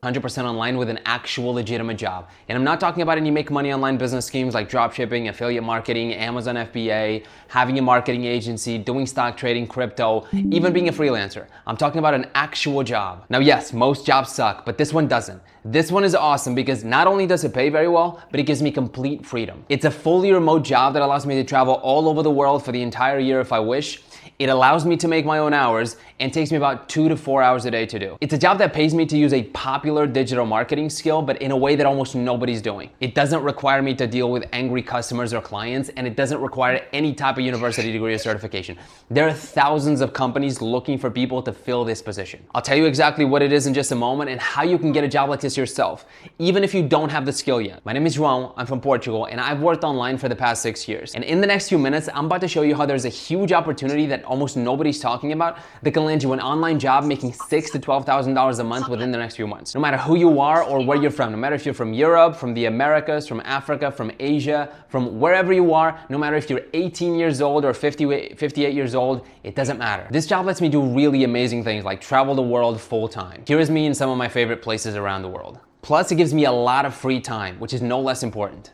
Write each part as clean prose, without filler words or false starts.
100% online with an actual legitimate job. And I'm not talking about any make money online business schemes like dropshipping, affiliate marketing, Amazon FBA, having a marketing agency, doing stock trading, crypto, even being a freelancer. I'm talking about an actual job. Now, yes, most jobs suck, but this one doesn't. This one is awesome because not only does it pay very well, but it gives me complete freedom. It's a fully remote job that allows me to travel all over the world for the entire year if I wish. It allows me to make my own hours and takes me about 2 to 4 hours a day to do. It's a job that pays me to use a popular digital marketing skill, but in a way that almost nobody's doing. It doesn't require me to deal with angry customers or clients, and it doesn't require any type of university degree or certification. There are thousands of companies looking for people to fill this position. I'll tell you exactly what it is in just a moment and how you can get a job like this yourself, even if you don't have the skill yet. My name is João, I'm from Portugal, and I've worked online for the past 6 years. And in the next few minutes, I'm about to show you how there's a huge opportunity that almost nobody's talking about that can land you an online job making $6,000 to $12,000 a month within the next few months. No matter who you are or where you're from, no matter if you're from Europe, from the Americas, from Africa, from Asia, from wherever you are, no matter if you're 18 years old or 58 years old, it doesn't matter. This job lets me do really amazing things like travel the world full time. Here is me in some of my favorite places around the world. Plus, it gives me a lot of free time, which is no less important.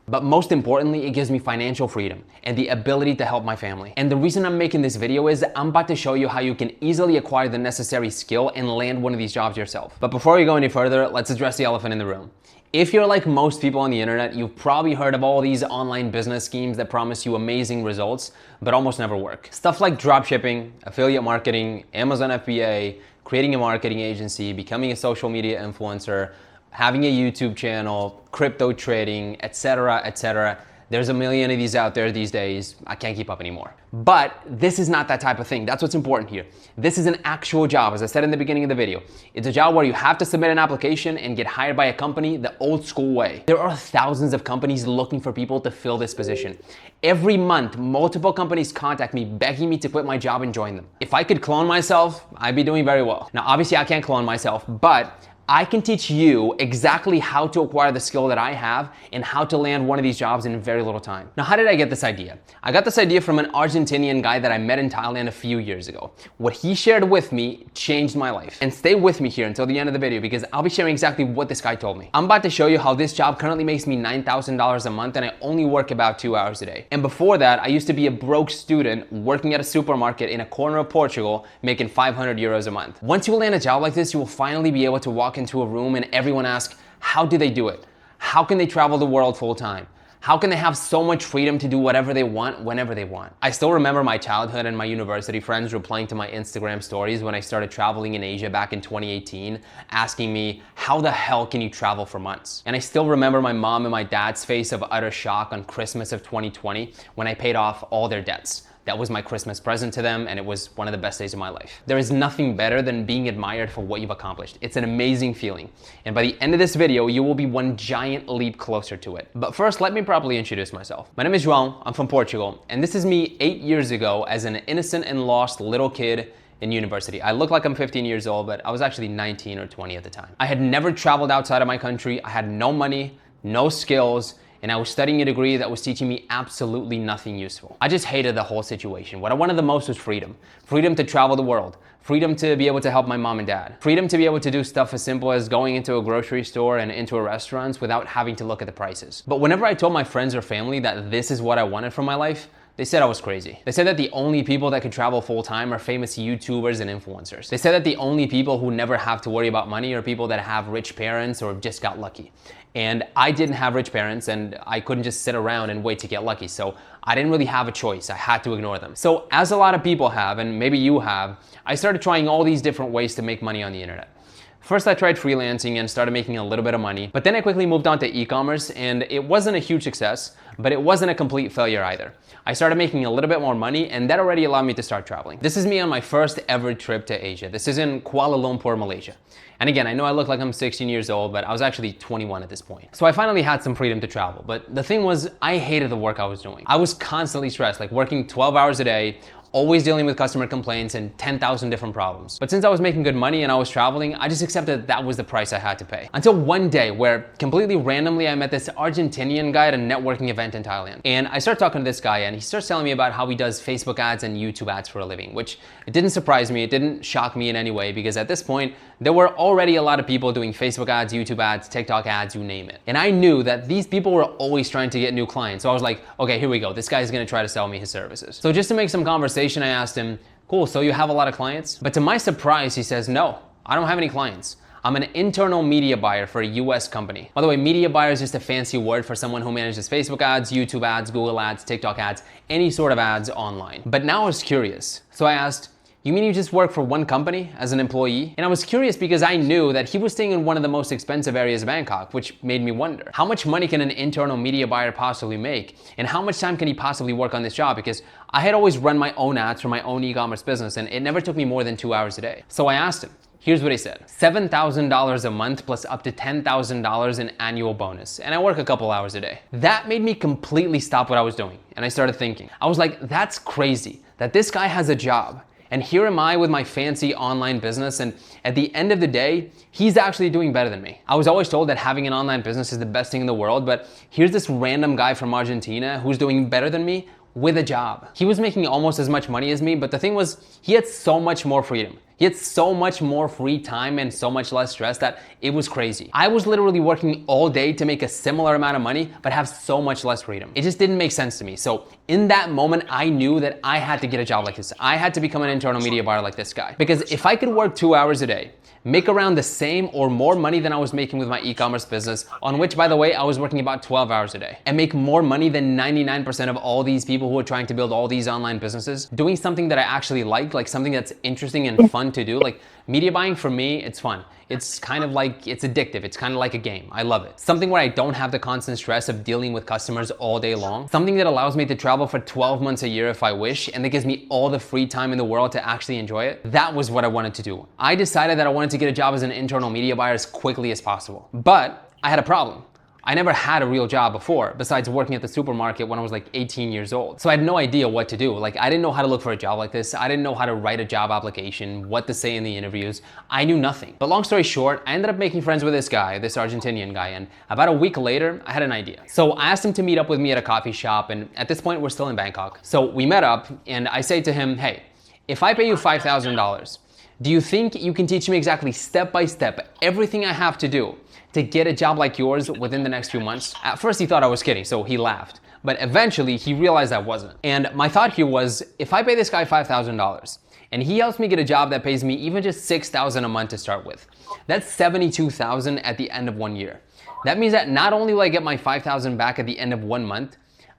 But most importantly, it gives me financial freedom and the ability to help my family. And the reason I'm making this video is I'm about to show you how you can easily acquire the necessary skill and land one of these jobs yourself. But before we go any further, let's address the elephant in the room. If you're like most people on the internet, you've probably heard of all these online business schemes that promise you amazing results, but almost never work. Stuff like dropshipping, affiliate marketing, Amazon FBA, creating a marketing agency, becoming a social media influencer, having a YouTube channel, crypto trading, etc., etc. There's a million of these out there these days. I can't keep up anymore. But this is not that type of thing. That's what's important here. This is an actual job, as I said in the beginning of the video. It's a job where you have to submit an application and get hired by a company the old school way. There are thousands of companies looking for people to fill this position. Every month, multiple companies contact me begging me to quit my job and join them. If I could clone myself, I'd be doing very well. Now, obviously I can't clone myself, but I can teach you exactly how to acquire the skill that I have and how to land one of these jobs in very little time. Now, how did I get this idea? I got this idea from an Argentinian guy that I met in Thailand a few years ago. What he shared with me changed my life. And stay with me here until the end of the video because I'll be sharing exactly what this guy told me. I'm about to show you how this job currently makes me $9,000 a month and I only work about 2 hours a day. And before that, I used to be a broke student working at a supermarket in a corner of Portugal making 500 euros a month. Once you land a job like this, you will finally be able to walk into a room and everyone asks, how do they do it? How can they travel the world full time? How can they have so much freedom to do whatever they want, whenever they want? I still remember my childhood and my university friends replying to my Instagram stories when I started traveling in Asia back in 2018, asking me, how the hell can you travel for months? And I still remember my mom and my dad's face of utter shock on Christmas of 2020 when I paid off all their debts. That was my Christmas present to them, and it was one of the best days of my life. There is nothing better than being admired for what you've accomplished. It's an amazing feeling. And by the end of this video, you will be one giant leap closer to it. But first, let me properly introduce myself. My name is João, I'm from Portugal, and this is me 8 years ago as an innocent and lost little kid in university. I look like I'm 15 years old, but I was actually 19 or 20 at the time. I had never traveled outside of my country. I had no money, no skills, and I was studying a degree that was teaching me absolutely nothing useful. I just hated the whole situation. What I wanted the most was freedom. Freedom to travel the world. Freedom to be able to help my mom and dad. Freedom to be able to do stuff as simple as going into a grocery store and into a restaurant without having to look at the prices. But whenever I told my friends or family that this is what I wanted from my life, they said I was crazy. They said that the only people that could travel full time are famous YouTubers and influencers. They said that the only people who never have to worry about money are people that have rich parents or just got lucky. And I didn't have rich parents and I couldn't just sit around and wait to get lucky. So I didn't really have a choice. I had to ignore them. So as a lot of people have, and maybe you have, I started trying all these different ways to make money on the internet. First, I tried freelancing and started making a little bit of money, but then I quickly moved on to e-commerce and it wasn't a huge success, but it wasn't a complete failure either. I started making a little bit more money and that already allowed me to start traveling. This is me on my first ever trip to Asia. This is in Kuala Lumpur, Malaysia. And again, I know I look like I'm 16 years old, but I was actually 21 at this point. So I finally had some freedom to travel, but the thing was, I hated the work I was doing. I was constantly stressed, like working 12 hours a day, always dealing with customer complaints and 10,000 different problems. But since I was making good money and I was traveling, I just accepted that was the price I had to pay. Until one day where completely randomly I met this Argentinian guy at a networking event in Thailand. And I started talking to this guy and he starts telling me about how he does Facebook ads and YouTube ads for a living, which it didn't surprise me, it didn't shock me in any way, because at this point, there were already a lot of people doing Facebook ads, YouTube ads, TikTok ads, you name it. And I knew that these people were always trying to get new clients. So I was like, okay, here we go. This guy's gonna try to sell me his services. So just to make some conversation, I asked him, cool, so you have a lot of clients? But to my surprise, he says, no, I don't have any clients. I'm an internal media buyer for a US company. By the way, media buyer is just a fancy word for someone who manages Facebook ads, YouTube ads, Google ads, TikTok ads, any sort of ads online. But now I was curious. So I asked, you mean you just work for one company as an employee? And I was curious because I knew that he was staying in one of the most expensive areas of Bangkok, which made me wonder, how much money can an internal media buyer possibly make? And how much time can he possibly work on this job? Because I had always run my own ads for my own e-commerce business and it never took me more than 2 hours a day. So I asked him. Here's what he said, $7,000 a month plus up to $10,000 in annual bonus. And I work a couple hours a day. That made me completely stop what I was doing. And I started thinking, I was like, that's crazy that this guy has a job. And here am I with my fancy online business, and at the end of the day, he's actually doing better than me. I was always told that having an online business is the best thing in the world, but here's this random guy from Argentina who's doing better than me with a job. He was making almost as much money as me, but the thing was, he had so much more freedom. He had so much more free time and so much less stress that it was crazy. I was literally working all day to make a similar amount of money, but have so much less freedom. It just didn't make sense to me. So in that moment, I knew that I had to get a job like this. I had to become an internal media buyer like this guy. Because if I could work 2 hours a day, make around the same or more money than I was making with my e-commerce business, on which, by the way, I was working about 12 hours a day, and make more money than 99% of all these people who are trying to build all these online businesses, doing something that I actually like something that's interesting and fun to do. Like media buying for me, it's fun. It's kind of like, it's addictive. It's kind of like a game. I love it. Something where I don't have the constant stress of dealing with customers all day long. Something that allows me to travel for 12 months a year if I wish, and that gives me all the free time in the world to actually enjoy it. That was what I wanted to do. I decided that I wanted to get a job as an internal media buyer as quickly as possible. But I had a problem. I never had a real job before, besides working at the supermarket when I was like 18 years old. So I had no idea what to do. Like, I didn't know how to look for a job like this. I didn't know how to write a job application, what to say in the interviews. I knew nothing. But long story short, I ended up making friends with this guy, this Argentinian guy, and about a week later, I had an idea. So I asked him to meet up with me at a coffee shop, and at this point, we're still in Bangkok. So we met up, and I say to him, hey, if I pay you $5,000, do you think you can teach me exactly step by step everything I have to do to get a job like yours within the next few months? At first he thought I was kidding, so he laughed. But eventually he realized I wasn't. And my thought here was, if I pay this guy $5,000 and he helps me get a job that pays me even just $6,000 a month to start with, that's $72,000 at the end of 1 year. That means that not only will I get my $5,000 back at the end of 1 month,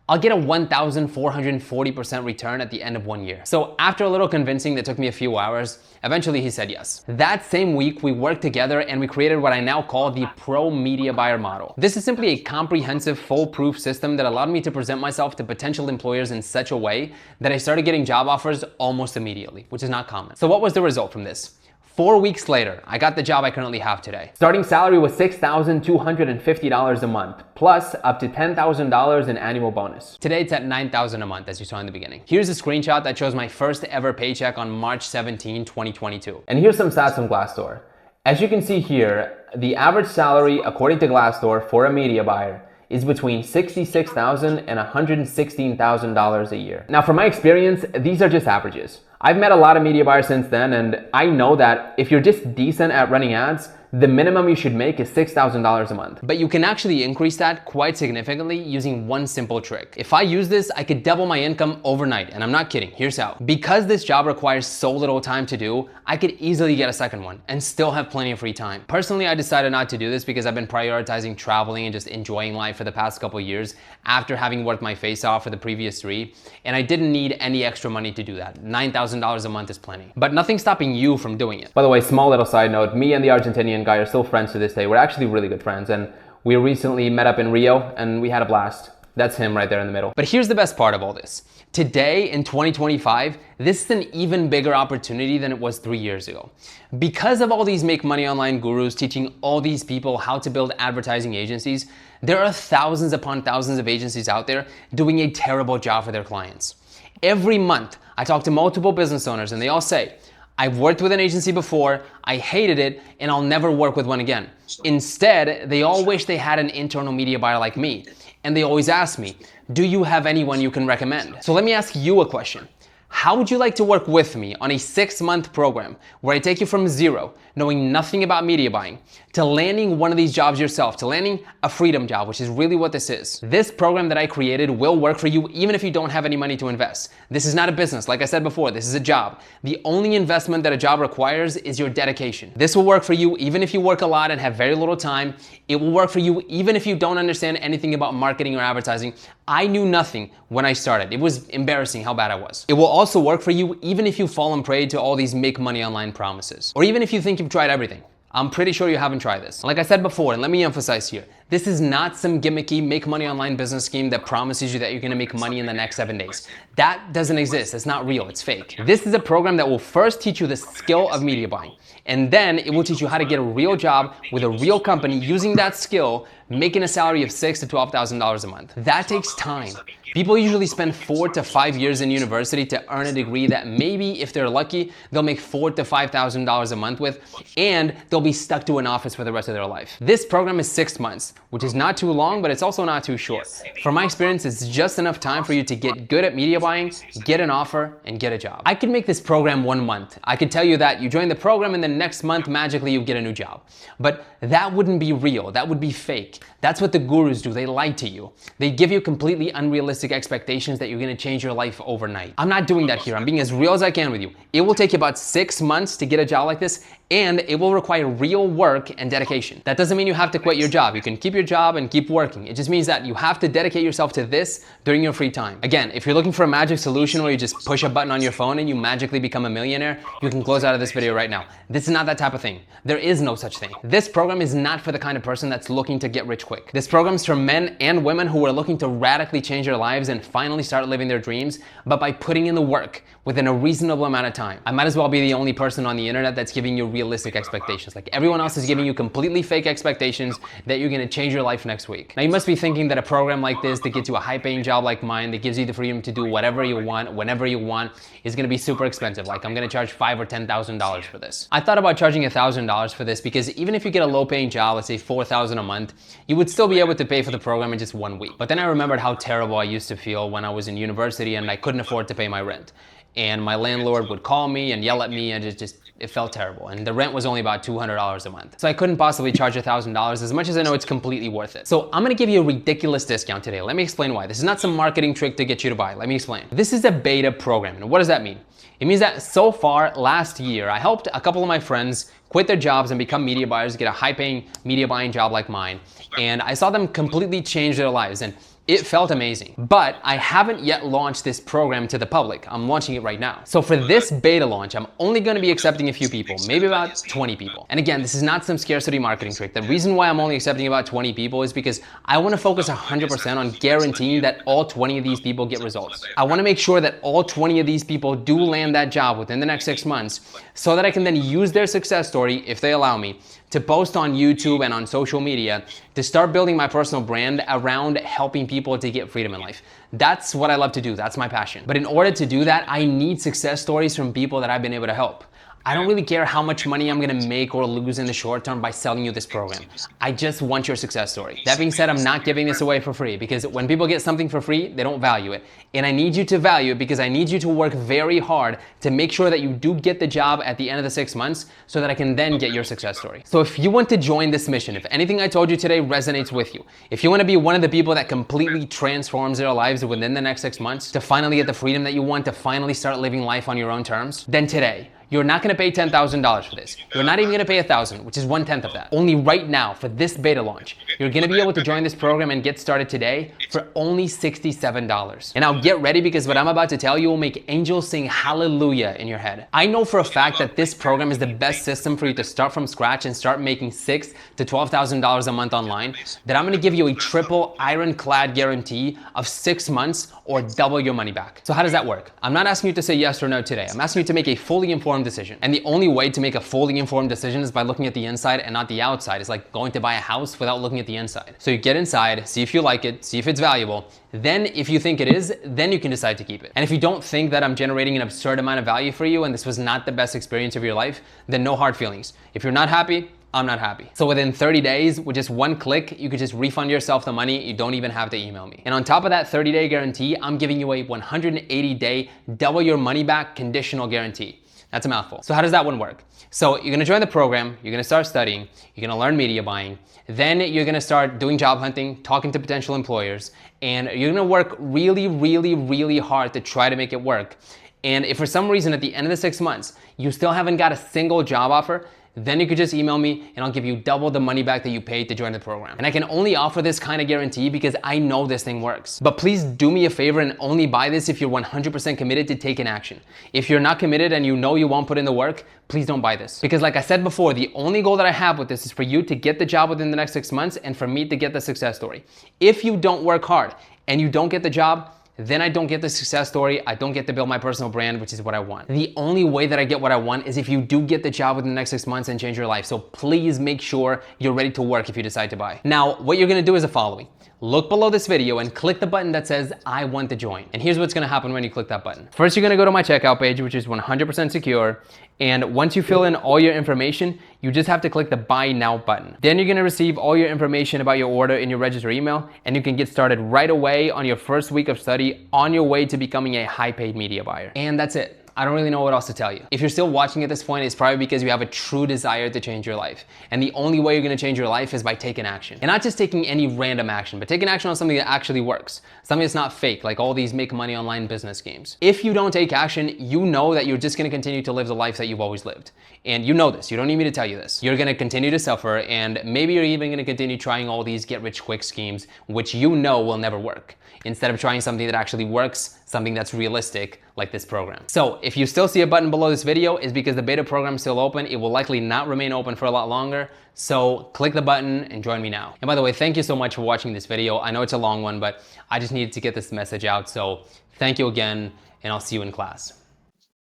I'll get a 1,440% return at the end of 1 year. So after a little convincing that took me a few hours, eventually he said yes. That same week, we worked together and we created what I now call the Pro Media Buyer model. This is simply a comprehensive, foolproof system that allowed me to present myself to potential employers in such a way that I started getting job offers almost immediately, which is not common. So what was the result from this? 4 weeks later, I got the job I currently have today. Starting salary was $6,250 a month, plus up to $10,000 in annual bonus. Today it's at $9,000 a month, as you saw in the beginning. Here's a screenshot that shows my first ever paycheck on March 17, 2022. And here's some stats from Glassdoor. As you can see here, the average salary, according to Glassdoor, for a media buyer is between $66,000 and $116,000 a year. Now, from my experience, these are just averages. I've met a lot of media buyers since then, and I know that if you're just decent at running ads, the minimum you should make is $6,000 a month. But you can actually increase that quite significantly using one simple trick. If I use this, I could double my income overnight, and I'm not kidding. Here's how. Because this job requires so little time to do, I could easily get a second one and still have plenty of free time. Personally, I decided not to do this because I've been prioritizing traveling and just enjoying life for the past couple of years after having worked my face off for the previous 3, and I didn't need any extra money to do that. $9,000 a month is plenty. But nothing's stopping you from doing it. By the way, small little side note, me and the Argentinian guy are still friends to this day. We're actually really good friends, and we recently met up in Rio and we had a blast. That's him right there in the middle. But here's the best part of all this. Today in 2025, this is an even bigger opportunity than it was 3 years ago. Because of all these make money online gurus teaching all these people how to build advertising agencies, there are thousands upon thousands of agencies out there doing a terrible job for their clients. Every month, I talk to multiple business owners and they all say, I've worked with an agency before, I hated it, and I'll never work with one again. Instead, they all wish they had an internal media buyer like me. And they always ask me, do you have anyone you can recommend? So let me ask you a question. How would you like to work with me on a 6-month program where I take you from zero, knowing nothing about media buying, to landing one of these jobs yourself, to landing a freedom job, which is really what this is. This program that I created will work for you even if you don't have any money to invest. This is not a business. Like I said before, this is a job. The only investment that a job requires is your dedication. This will work for you even if you work a lot and have very little time. It will work for you even if you don't understand anything about marketing or advertising. I knew nothing when I started. It was embarrassing how bad I was. It will also work for you even if you've fallen prey to all these make money online promises. Or even if you think you've tried everything. I'm pretty sure you haven't tried this. Like I said before, and let me emphasize here, this is not some gimmicky make money online business scheme that promises you that you're gonna make money in the next 7 days. That doesn't exist. It's not real. It's fake. This is a program that will first teach you the skill of media buying. And then it will teach you how to get a real job with a real company using that skill, making a salary of $6,000 to $12,000 a month. That takes time. People usually spend 4 to 5 years in university to earn a degree that maybe, if they're lucky, they'll make $4,000 to $5,000 a month with, and they'll be stuck to an office for the rest of their life. This program is 6 months, which is not too long, but it's also not too short. From my experience, it's just enough time for you to get good at media buying, get an offer, and get a job. I could make this program 1 month. I could tell you that you join the program and the next month, magically, you get a new job. But that wouldn't be real. That would be fake. That's what the gurus do. They lie to you. They give you completely unrealistic expectations that you're gonna change your life overnight. I'm not doing that here. I'm being as real as I can with you. It will take you about 6 months to get a job like this, and it will require real work and dedication. That doesn't mean you have to quit your job. You can keep your job and keep working. It just means that you have to dedicate yourself to this during your free time. Again, if you're looking for a magic solution where you just push a button on your phone and you magically become a millionaire, you can close out of this video right now. This is not that type of thing. There is no such thing. This program is not for the kind of person that's looking to get rich quick. This program is for men and women who are looking to radically change their lives and finally start living their dreams, but by putting in the work within a reasonable amount of time. I might as well be the only person on the internet that's giving you realistic expectations. Like everyone else is giving you completely fake expectations that you're gonna change your life next week. Now you must be thinking that a program like this that gets you a high paying job like mine, that gives you the freedom to do whatever you want, whenever you want, is gonna be super expensive. Like I'm gonna charge $5,000 or $10,000 for this. I thought about charging $1,000 for this because even if you get a low paying job, let's say $4,000 a month, you would still be able to pay for the program in just 1 week. But then I remembered how terrible I used to feel when I was in university and I couldn't afford to pay my rent. And my landlord would call me and yell at me, and it felt terrible. And the rent was only about $200 a month. So I couldn't possibly charge $1,000 as much as I know it's completely worth it. So I'm gonna give you a ridiculous discount today. Let me explain why. This is not some marketing trick to get you to buy. Let me explain. This is a beta program. And what does that mean? It means that so far last year, I helped a couple of my friends quit their jobs and become media buyers, get a high paying media buying job like mine. And I saw them completely change their lives. And it felt amazing, but I haven't yet launched this program to the public. I'm launching it right now. So for this beta launch, I'm only gonna be accepting a few people, maybe about 20 people. And again, this is not some scarcity marketing trick. The reason why I'm only accepting about 20 people is because I wanna focus 100% on guaranteeing that all 20 of these people get results. I wanna make sure that all 20 of these people do land that job within the next 6 months so that I can then use their success story, if they allow me, to post on YouTube and on social media to start building my personal brand around helping people to get freedom in life. That's what I love to do. That's my passion. But in order to do that, I need success stories from people that I've been able to help. I don't really care how much money I'm gonna make or lose in the short term by selling you this program. I just want your success story. That being said, I'm not giving this away for free because when people get something for free, they don't value it. And I need you to value it because I need you to work very hard to make sure that you do get the job at the end of the 6 months so that I can then get your success story. So if you want to join this mission, if anything I told you today resonates with you, if you wanna be one of the people that completely transforms their lives within the next 6 months to finally get the freedom that you want, to finally start living life on your own terms, then today, you're not gonna pay $10,000 for this. You're not even gonna pay $1,000, which is 1/10 of that. Only right now, for this beta launch, you're gonna be able to join this program and get started today for only $67. And now get ready because what I'm about to tell you will make angels sing hallelujah in your head. I know for a fact that this program is the best system for you to start from scratch and start making $6,000 to $12,000 a month online, that I'm gonna give you a triple ironclad guarantee of 6 months or double your money back. So how does that work? I'm not asking you to say yes or no today. I'm asking you to make a fully informed informed decision. And the only way to make a fully informed decision is by looking at the inside and not the outside. It's like going to buy a house without looking at the inside. So you get inside, see if you like it, see if it's valuable. Then if you think it is, then you can decide to keep it. And if you don't think that I'm generating an absurd amount of value for you and this was not the best experience of your life, then no hard feelings. If you're not happy, I'm not happy. So within 30 days, with just one click, you could just refund yourself the money. You don't even have to email me. And on top of that 30-day guarantee, I'm giving you a 180-day double your money back conditional guarantee. That's a mouthful. So how does that one work? So you're gonna join the program, you're gonna start studying, you're gonna learn media buying, then you're gonna start doing job hunting, talking to potential employers, and you're gonna work really, really, really hard to try to make it work. And if for some reason at the end of the 6 months, you still haven't got a single job offer, then you could just email me and I'll give you double the money back that you paid to join the program. And I can only offer this kind of guarantee because I know this thing works. But please do me a favor and only buy this if you're 100% committed to taking action. If you're not committed and you know you won't put in the work, please don't buy this. Because like I said before, the only goal that I have with this is for you to get the job within the next 6 months and for me to get the success story. If you don't work hard and you don't get the job, then I don't get the success story, I don't get to build my personal brand, which is what I want. The only way that I get what I want is if you do get the job within the next 6 months and change your life. So please make sure you're ready to work if you decide to buy. Now, what you're gonna do is the following. Look below this video and click the button that says, I want to join. And here's what's gonna happen when you click that button. First, you're gonna go to my checkout page, which is 100% secure. And once you fill in all your information, you just have to click the Buy Now button. Then you're gonna receive all your information about your order in your registered email, and you can get started right away on your first week of study on your way to becoming a high-paid media buyer. And that's it. I don't really know what else to tell you. If you're still watching at this point, it's probably because you have a true desire to change your life. And the only way you're gonna change your life is by taking action. And not just taking any random action, but taking action on something that actually works. Something that's not fake, like all these make money online business games. If you don't take action, you know that you're just gonna continue to live the life that you've always lived. And you know this, you don't need me to tell you this. You're gonna continue to suffer, and maybe you're even gonna continue trying all these get-rich-quick schemes, which you know will never work, instead of trying something that actually works, something that's realistic, like this program. So if you still see a button below this video, it's because the beta program is still open. It will likely not remain open for a lot longer. So click the button and join me now. And by the way, thank you so much for watching this video. I know it's a long one, but I just needed to get this message out. So thank you again, and I'll see you in class.